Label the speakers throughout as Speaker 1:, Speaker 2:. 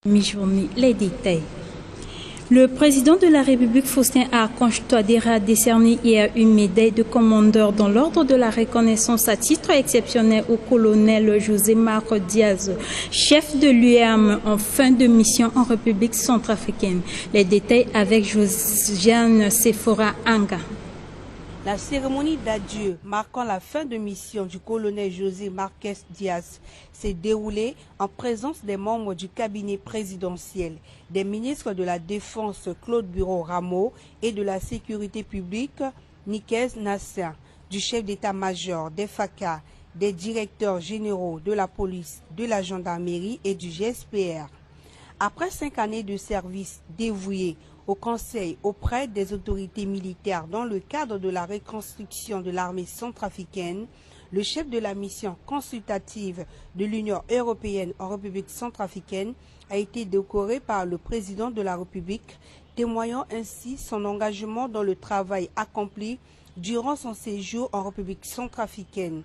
Speaker 1: Mi-journée, les détails. Le président de la République, Faustin Archange Touadéra, a décerné hier une médaille de commandeur dans l'ordre de la reconnaissance à titre exceptionnel au colonel José Marco Diaz, chef de l'UEM en fin de mission en République centrafricaine. Les détails avec Josiane Sephora Anga.
Speaker 2: La cérémonie d'adieu marquant la fin de mission du colonel José Marquez Diaz s'est déroulée en présence des membres du cabinet présidentiel, des ministres de la Défense Claude Bureau-Rameau et de la Sécurité publique Nikez Nasser, du chef d'état-major des FACA, des directeurs généraux de la police, de la gendarmerie et du GSPR. Après 5 années de service dévoué au Conseil auprès des autorités militaires dans le cadre de la reconstruction de l'armée centrafricaine, le chef de la mission consultative de l'Union européenne en République centrafricaine a été décoré par le président de la République, témoignant ainsi son engagement dans le travail accompli durant son séjour en République centrafricaine.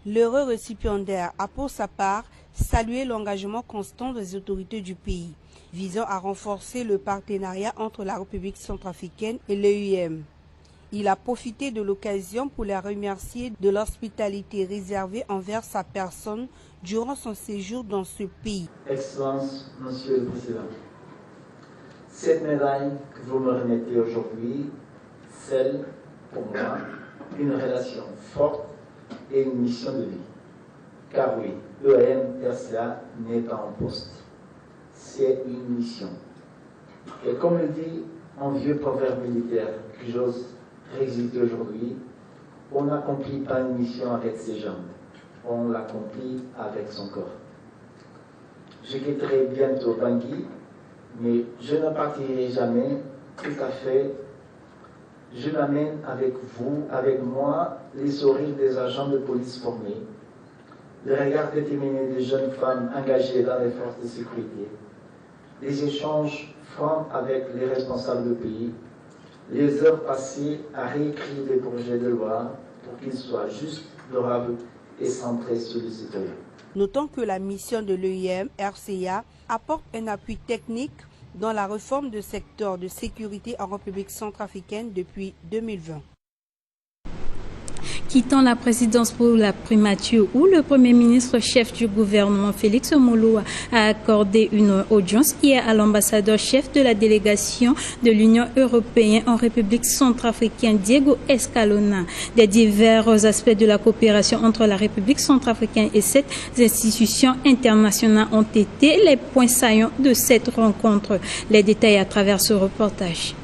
Speaker 2: L'heureux récipiendaire a pour sa part salué l'engagement constant des autorités du pays, visant à renforcer le partenariat entre la République centrafricaine et l'EUM. Il a profité de l'occasion pour la remercier de l'hospitalité réservée envers sa personne durant son séjour dans ce pays.
Speaker 3: Excellence, Monsieur le Président, cette médaille que vous me remettez aujourd'hui scelle pour moi une relation forte et une mission de vie. Car oui, l'EM-RCA n'est pas en poste, c'est une mission. Et comme le dit un vieux proverbe militaire que j'ose réciter aujourd'hui, on n'accomplit pas une mission avec ses jambes, on l'accomplit avec son corps. Je quitterai bientôt Bangui, mais je ne partirai jamais tout à fait. Je m'amène avec vous, avec moi, les sourires des agents de police formés, le regard déterminé des jeunes femmes engagées dans les forces de sécurité, les échanges francs avec les responsables du pays, les heures passées à réécrire des projets de loi pour qu'ils soient justes, durables et centrés sur les citoyens.
Speaker 2: Notons que la mission de l'EUM RCA apporte un appui technique dans la réforme du secteur de sécurité en République centrafricaine depuis 2020.
Speaker 1: Quittant la présidence pour la primature où le Premier ministre chef du gouvernement Félix Moloa a accordé une audience hier à l'ambassadeur chef de la délégation de l'Union européenne en République centrafricaine Diego Escalona. Des divers aspects de la coopération entre la République centrafricaine et cette institution internationale ont été les points saillants de cette rencontre. Les détails à travers ce reportage.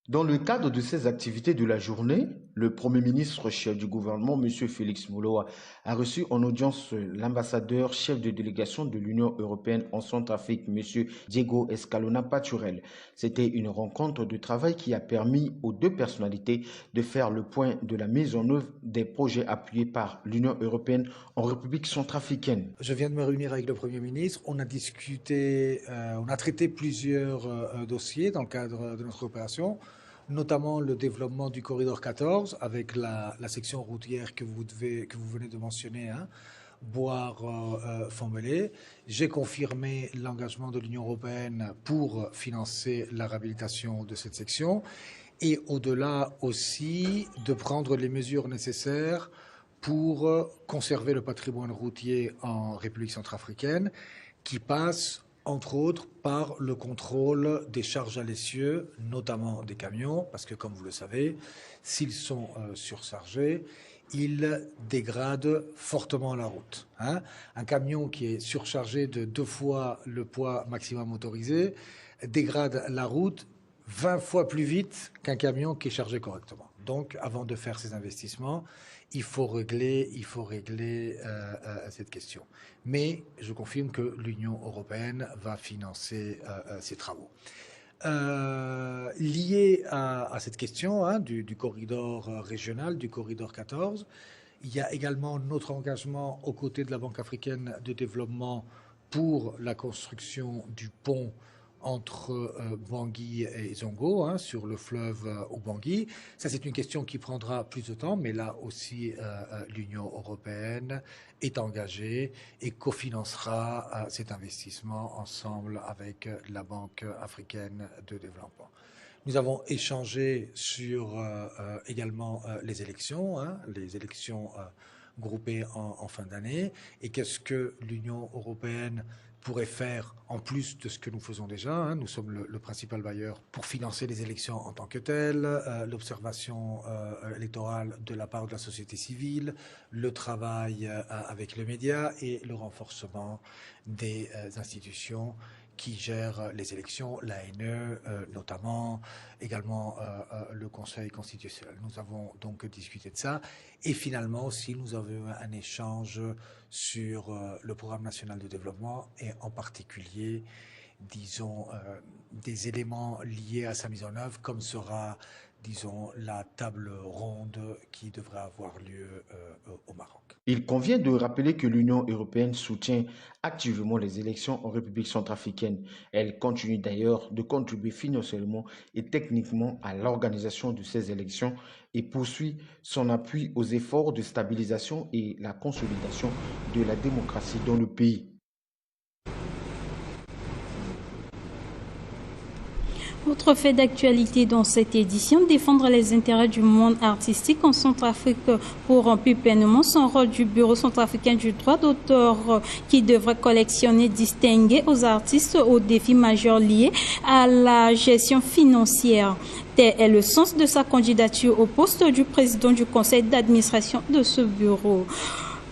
Speaker 4: Dans le cadre de ces activités de la journée, le Premier ministre chef du gouvernement, M. Félix Moloa, a reçu en audience l'ambassadeur chef de délégation de l'Union européenne en Centrafrique, M. Diego Escalona Paturel. C'était une rencontre de travail qui a permis aux deux personnalités de faire le point de la mise en œuvre des projets appuyés par l'Union européenne en République centrafricaine.
Speaker 5: Je viens de me réunir avec le Premier ministre. On a discuté, on a traité plusieurs dossiers dans le cadre de notre opération, notamment le développement du corridor 14 avec la section routière que vous venez de mentionner, hein, Boire-Fombelé. J'ai confirmé l'engagement de l'Union européenne pour financer la réhabilitation de cette section et au-delà aussi de prendre les mesures nécessaires pour conserver le patrimoine routier en République centrafricaine qui passe entre autres par le contrôle des charges à l'essieu, notamment des camions, parce que comme vous le savez, s'ils sont surchargés, ils dégradent fortement la route. Hein. Un camion qui est surchargé de 2 fois le poids maximum autorisé dégrade la route 20 fois plus vite qu'un camion qui est chargé correctement. Donc, avant de faire ces investissements, il faut régler cette question. Mais je confirme que l'Union européenne va financer ces travaux. Lié à cette question hein, du corridor régional, du corridor 14, il y a également notre engagement aux côtés de la Banque africaine de développement pour la construction du pont entre Bangui et Zongo, hein, sur le fleuve Ubangui. Ça, c'est une question qui prendra plus de temps, mais là aussi, l'Union européenne est engagée et cofinancera cet investissement ensemble avec la Banque africaine de développement. Nous avons échangé sur également les élections, hein, groupées en fin d'année, et qu'est-ce que l'Union européenne pourrait faire en plus de ce que nous faisons déjà. Hein. Nous sommes le principal bailleur pour financer les élections en tant que telles, l'observation électorale de la part de la société civile, le travail avec les médias et le renforcement des institutions qui gèrent les élections, l'ANE notamment, également le Conseil constitutionnel. Nous avons donc discuté de ça et finalement aussi nous avons eu un échange sur le programme national de développement et en particulier, disons, des éléments liés à sa mise en œuvre comme sera, disons, la table ronde qui devrait avoir lieu au Maroc.
Speaker 4: Il convient de rappeler que l'Union européenne soutient activement les élections en République centrafricaine. Elle continue d'ailleurs de contribuer financièrement et techniquement à l'organisation de ces élections et poursuit son appui aux efforts de stabilisation et la consolidation de la démocratie dans le pays.
Speaker 1: Autre fait d'actualité dans cette édition, défendre les intérêts du monde artistique en Centrafrique pour remplir pleinement son rôle du Bureau centrafricain du droit d'auteur qui devrait collectionner, distinguer aux artistes aux défis majeurs liés à la gestion financière. Tel est le sens de sa candidature au poste du président du conseil d'administration de ce bureau.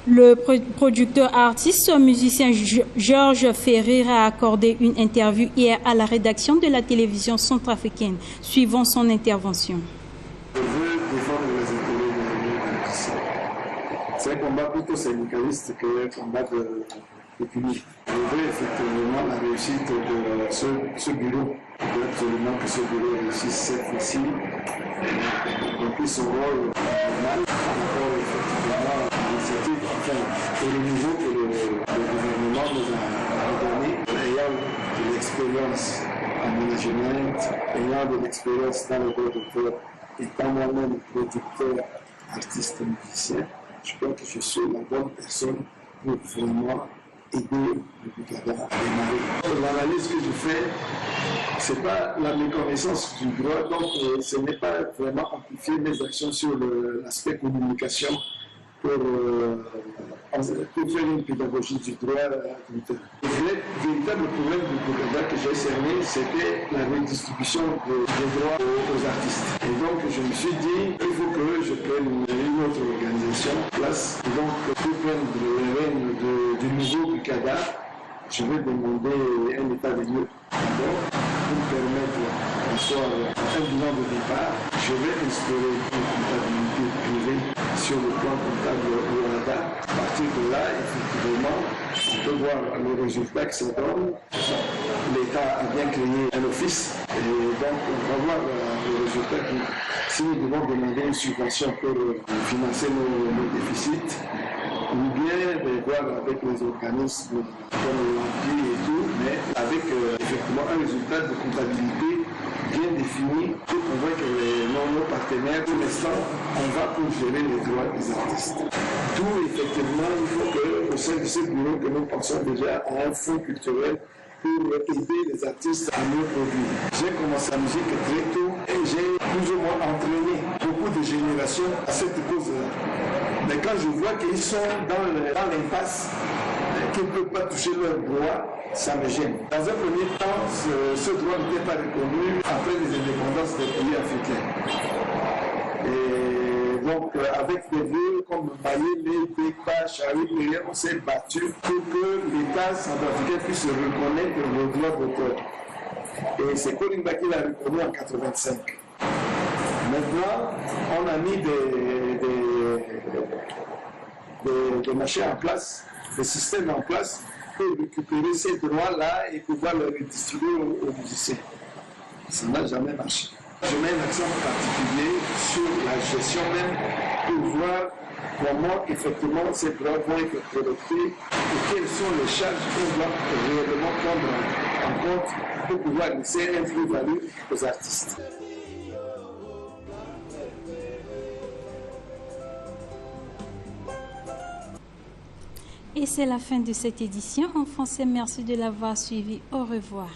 Speaker 1: Le producteur, artiste, musicien Georges Ferrir a accordé une interview hier à la rédaction de la télévision centrafricaine. Suivons son intervention.
Speaker 6: Je veux défendre les intérêts des musiciens. C'est un combat plutôt syndicaliste qu'un combat de public. Je veux effectivement la réussite de ce bureau. Je veux absolument que ce bureau réussisse cette fois-ci, remplir son rôle normal par rapport effectivement à l'initiative, enfin, au niveau que le gouvernement nous a donné, ayant de l'expérience en management, ayant de l'expérience dans le droit d'auteur, étant moi-même producteur, artiste, musicien, je crois que je suis la bonne personne pour vraiment aider le Bukada à démarrer. L'analyse que je fais, ce n'est pas la méconnaissance du droit, donc ce n'est pas vraiment amplifier mes actions sur l'aspect communication pour faire une pédagogie du droit. Le véritable problème du Bukada que j'ai cerné, c'était la redistribution des droits aux artistes. Et donc je me suis dit, il faut que je prenne une autre organisation en place. Et donc pour prendre les rênes du nouveau Bukada, je vais demander un état des lieux d'abord pour permettre d'asseoir un bilan de départ. Je vais instaurer une comptabilité privée sur le plan comptable Rwanda. À partir de là, effectivement, on peut voir le résultat que ça donne. L'État a bien créé un office et donc on va voir le résultat si nous devons demander une subvention pour financer nos déficits ou bien de voir avec les organismes comme l'Empire et tout, mais avec effectivement un résultat de comptabilité bien défini pour convaincre nos partenaires. Pour l'instant, on va pour gérer les droits des artistes. D'où effectivement, il faut qu'au sein de ce bureau que nous pensons déjà à un fonds culturel pour aider les artistes à mieux produire. J'ai commencé la musique très tôt et j'ai plus ou moins entraîné beaucoup de générations à cette cause-là. Mais quand je vois qu'ils sont dans l'impasse, qu'ils ne peuvent pas toucher leurs droits, ça me gêne. Dans un premier temps, ce droit n'était pas reconnu après les indépendances des pays africains. Et donc, avec des villes comme Mayele, Bekpa, Chari, on s'est battu pour que l'État centrafricain puisse reconnaître le droit d'auteur. Et c'est Kolimba qui l'a reconnu en 1985. Maintenant, on a mis des machins en place, des systèmes en place pour récupérer ces droits-là et pouvoir les redistribuer aux musiciens. Ça n'a jamais marché. Je mets un accent particulier sur la gestion même pour voir comment effectivement ces droits vont être collectés et quelles sont les charges qu'on doit réellement prendre en compte pour pouvoir laisser un plus-value aux artistes.
Speaker 1: Et c'est la fin de cette édition en français. Merci de l'avoir suivi. Au revoir.